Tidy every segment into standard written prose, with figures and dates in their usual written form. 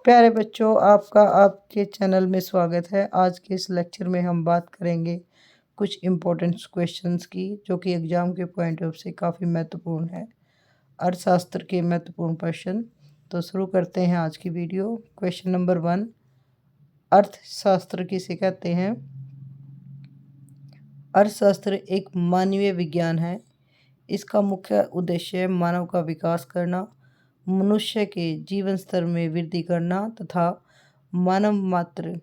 प्यारे बच्चों, आपका आपके चैनल में स्वागत है। आज के इस लेक्चर में हम बात करेंगे कुछ इम्पोर्टेंट क्वेश्चंस की, जो कि एग्ज़ाम के पॉइंट ऑफ से काफ़ी महत्वपूर्ण है। अर्थशास्त्र के महत्वपूर्ण प्रश्न। तो शुरू करते हैं आज की वीडियो। क्वेश्चन नंबर 1, अर्थशास्त्र किसे कहते हैं? अर्थशास्त्र एक मानवीय विज्ञान है। इसका मुख्य उद्देश्य मानव का विकास करना, मनुष्य के जीवन स्तर में वृद्धि करना तथा मानव मात्र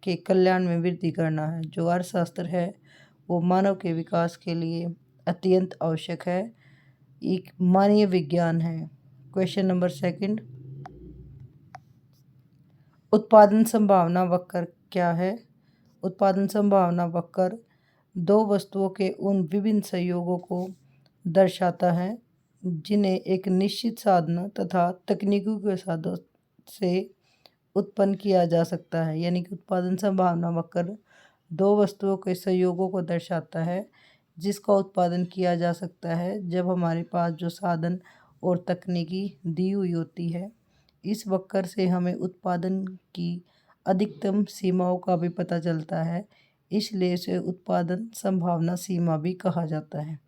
के कल्याण में वृद्धि करना है। जो अर्थशास्त्र है वो मानव के विकास के लिए अत्यंत आवश्यक है, एक मानवीय विज्ञान है। क्वेश्चन नंबर 2, उत्पादन संभावना वक्र क्या है? उत्पादन संभावना वक्र दो वस्तुओं के उन विभिन्न संयोगों को दर्शाता है जिन्हें एक निश्चित साधन तथा तकनीकों के साधन से उत्पन्न किया जा सकता है। यानी कि उत्पादन संभावना वक्र दो वस्तुओं के संयोगों को दर्शाता है जिसका उत्पादन किया जा सकता है जब हमारे पास जो साधन और तकनीकी दी हुई होती है। इस वक्र से हमें उत्पादन की अधिकतम सीमाओं का भी पता चलता है, इसलिए इसे उत्पादन संभावना सीमा भी कहा जाता है।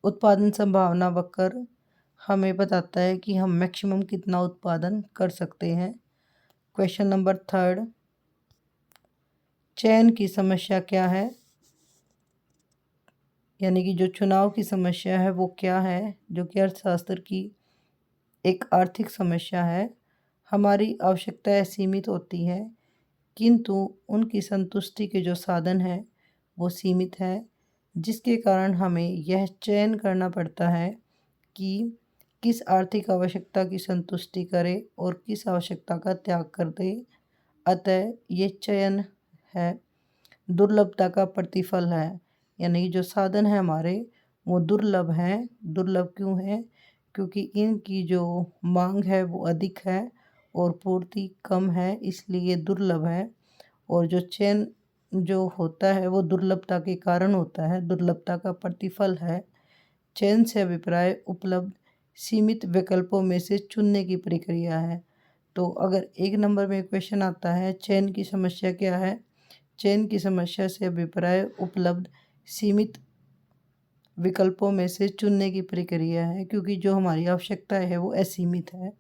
उत्पादन संभावना वक्र हमें बताता है कि हम मैक्सिमम कितना उत्पादन कर सकते हैं। क्वेश्चन नंबर 3, चयन की समस्या क्या है? यानी कि जो चुनाव की समस्या है वो क्या है, जो कि अर्थशास्त्र की एक आर्थिक समस्या है। हमारी आवश्यकताएं सीमित होती हैं, किंतु उनकी संतुष्टि के जो साधन हैं वो सीमित है, जिसके कारण हमें यह चयन करना पड़ता है कि किस आर्थिक आवश्यकता की संतुष्टि करें और किस आवश्यकता का त्याग कर दें। अतः ये चयन है दुर्लभता का प्रतिफल है। यानी जो साधन है हमारे वो दुर्लभ हैं। दुर्लभ क्यों है? क्योंकि इनकी जो मांग है वो अधिक है और पूर्ति कम है, इसलिए दुर्लभ है। और जो चयन जो होता है वो दुर्लभता के कारण होता है, दुर्लभता का प्रतिफल है। चयन से अभिप्राय उपलब्ध सीमित विकल्पों में से चुनने की प्रक्रिया है। तो अगर 1 नंबर में क्वेश्चन आता है चयन की समस्या क्या है? चयन की समस्या से अभिप्राय उपलब्ध सीमित विकल्पों में से चुनने की प्रक्रिया है, क्योंकि जो हमारी आवश्यकता है वो असीमित है।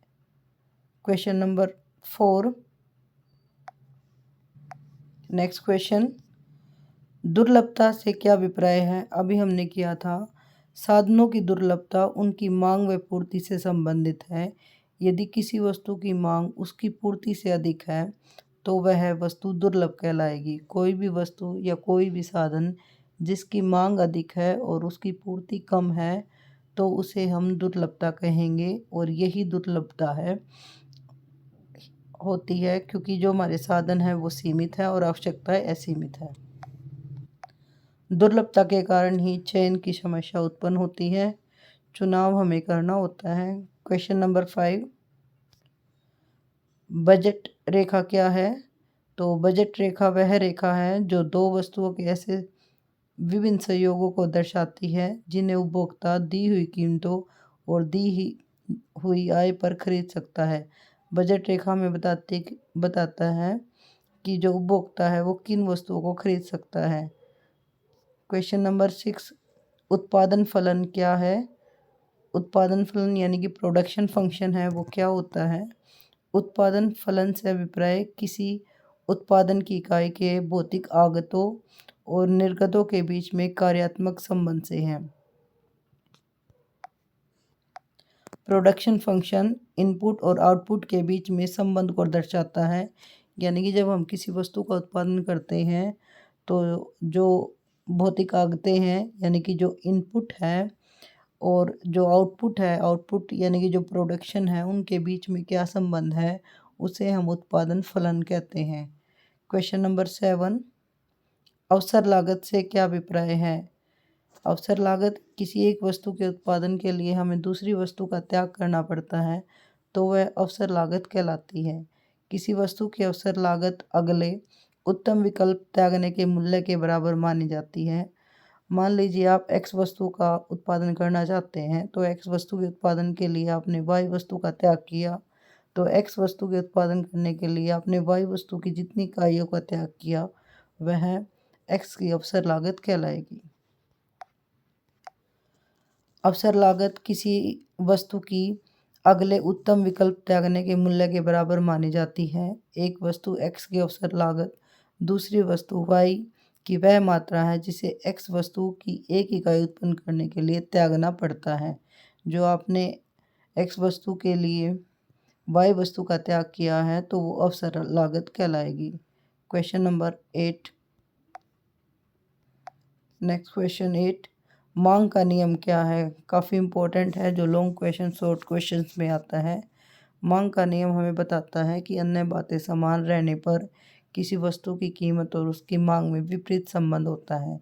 क्वेश्चन नंबर 4, नेक्स्ट क्वेश्चन, दुर्लभता से क्या अभिप्राय है? अभी हमने किया था साधनों की दुर्लभता उनकी मांग व पूर्ति से संबंधित है। यदि किसी वस्तु की मांग उसकी पूर्ति से अधिक है तो वह वस्तु दुर्लभ कहलाएगी। कोई भी वस्तु या कोई भी साधन जिसकी मांग अधिक है और उसकी पूर्ति कम है तो उसे हम दुर्लभता कहेंगे, और यही दुर्लभता है होती है क्योंकि जो हमारे साधन है वो सीमित है और आवश्यकताएं असीमित है। दुर्लभता के कारण ही चयन की समस्या उत्पन्न होती है, चुनाव हमें करना होता है। क्वेश्चन नंबर 5, बजट रेखा क्या है? तो बजट रेखा वह रेखा है जो दो वस्तुओं के ऐसे विभिन्न संयोगों को दर्शाती है जिन्हें उपभोक्ता दी हुई कीमतों और दी हुई आय पर खरीद सकता है। बजट रेखा में बताता है कि जो उपभोक्ता है वो किन वस्तुओं को खरीद सकता है। क्वेश्चन नंबर 6, उत्पादन फलन क्या है? उत्पादन फलन यानी कि प्रोडक्शन फंक्शन है वो क्या होता है? उत्पादन फलन से अभिप्राय किसी उत्पादन की इकाई के भौतिक आगतों और निर्गतों के बीच में कार्यात्मक संबंध से है। प्रोडक्शन फंक्शन इनपुट और आउटपुट के बीच में संबंध को दर्शाता है। यानी कि जब हम किसी वस्तु का उत्पादन करते हैं तो जो भौतिक आगतें हैं यानी कि जो इनपुट है और जो आउटपुट है, आउटपुट यानी कि जो प्रोडक्शन है, उनके बीच में क्या संबंध है उसे हम उत्पादन फलन कहते हैं। क्वेश्चन नंबर 7, अवसर लागत से क्या अभिप्राय है? अवसर लागत किसी एक वस्तु के उत्पादन के लिए हमें दूसरी वस्तु का त्याग करना पड़ता है तो वह अवसर लागत कहलाती है। किसी वस्तु की अवसर लागत अगले उत्तम विकल्प त्यागने के मूल्य के बराबर मानी जाती है। मान लीजिए आप एक्स वस्तु का उत्पादन करना चाहते हैं तो एक्स वस्तु के उत्पादन के लिए आपने वाई वस्तु का त्याग किया, तो तो एक्स वस्तु के उत्पादन करने के लिए आपने वाई वस्तु की जितनी इकाइयों का त्याग किया वह एक्स की अवसर लागत कहलाएगी। अवसर लागत किसी वस्तु की अगले उत्तम विकल्प त्यागने के मूल्य के बराबर मानी जाती है। एक वस्तु एक्स की अवसर लागत दूसरी वस्तु वाई की वह मात्रा है जिसे एक्स वस्तु की एक इकाई उत्पन्न करने के लिए त्यागना पड़ता है। जो आपने एक्स वस्तु के लिए वाई वस्तु का त्याग किया है तो वो अवसर लागत कहलाएगी। Question number 8। नेक्स्ट क्वेश्चन 8, मांग का नियम क्या है? काफ़ी इम्पोर्टेंट है, जो लॉन्ग क्वेश्चन शॉर्ट क्वेश्चंस में आता है। मांग का नियम हमें बताता है कि अन्य बातें समान रहने पर किसी वस्तु की कीमत और उसकी मांग में विपरीत संबंध होता है।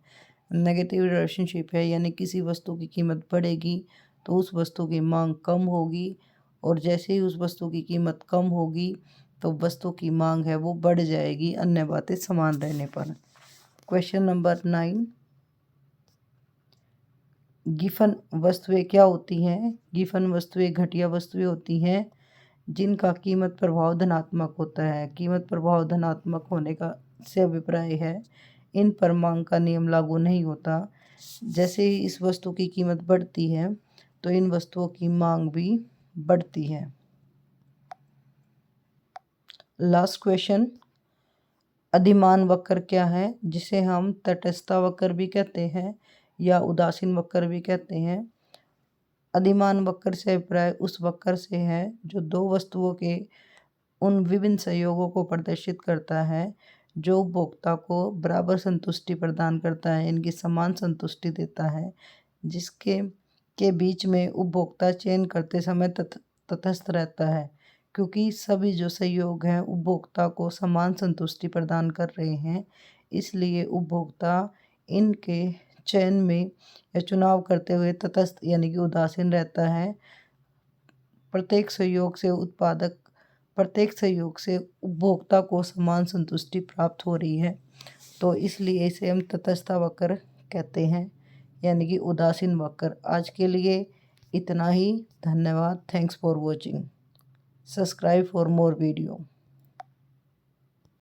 नेगेटिव रिलेशनशिप है, यानी किसी वस्तु की कीमत बढ़ेगी तो उस वस्तु की मांग कम होगी, और जैसे ही उस वस्तु की कीमत कम होगी तो वस्तु की मांग है वो बढ़ जाएगी अन्य बातें समान रहने पर। क्वेश्चन नंबर 9, गिफन वस्तुएं क्या होती हैं? गिफन वस्तुएं घटिया वस्तुएं होती हैं जिनका कीमत प्रभाव धनात्मक होता है। कीमत प्रभाव धनात्मक होने का से अभिप्राय है इन पर मांग का नियम लागू नहीं होता। जैसे ही इस वस्तु की कीमत बढ़ती है तो इन वस्तुओं की मांग भी बढ़ती है। लास्ट क्वेश्चन, अधिमान वक्र क्या है? जिसे हम तटस्थता वक्र भी कहते हैं या उदासीन वक्र भी कहते हैं। अधिमान वक्र से अभिप्राय उस वक्र से है जो दो वस्तुओं के उन विभिन्न संयोगों को प्रदर्शित करता है जो उपभोक्ता को बराबर संतुष्टि प्रदान करता है, इनकी समान संतुष्टि देता है, जिसके के बीच में उपभोक्ता चयन करते समय तटस्थ रहता है, क्योंकि सभी जो संयोग हैं उपभोक्ता को समान संतुष्टि प्रदान कर रहे हैं। इसलिए उपभोक्ता इनके चयन में या चुनाव करते हुए तटस्थ यानी कि उदासीन रहता है। प्रत्येक संयोग से उपभोक्ता को समान संतुष्टि प्राप्त हो रही है, तो इसलिए इसे हम तटस्थता वक्र कहते हैं, यानी कि उदासीन वक्र। आज के लिए इतना ही। धन्यवाद। Thanks for watching. Subscribe for more video.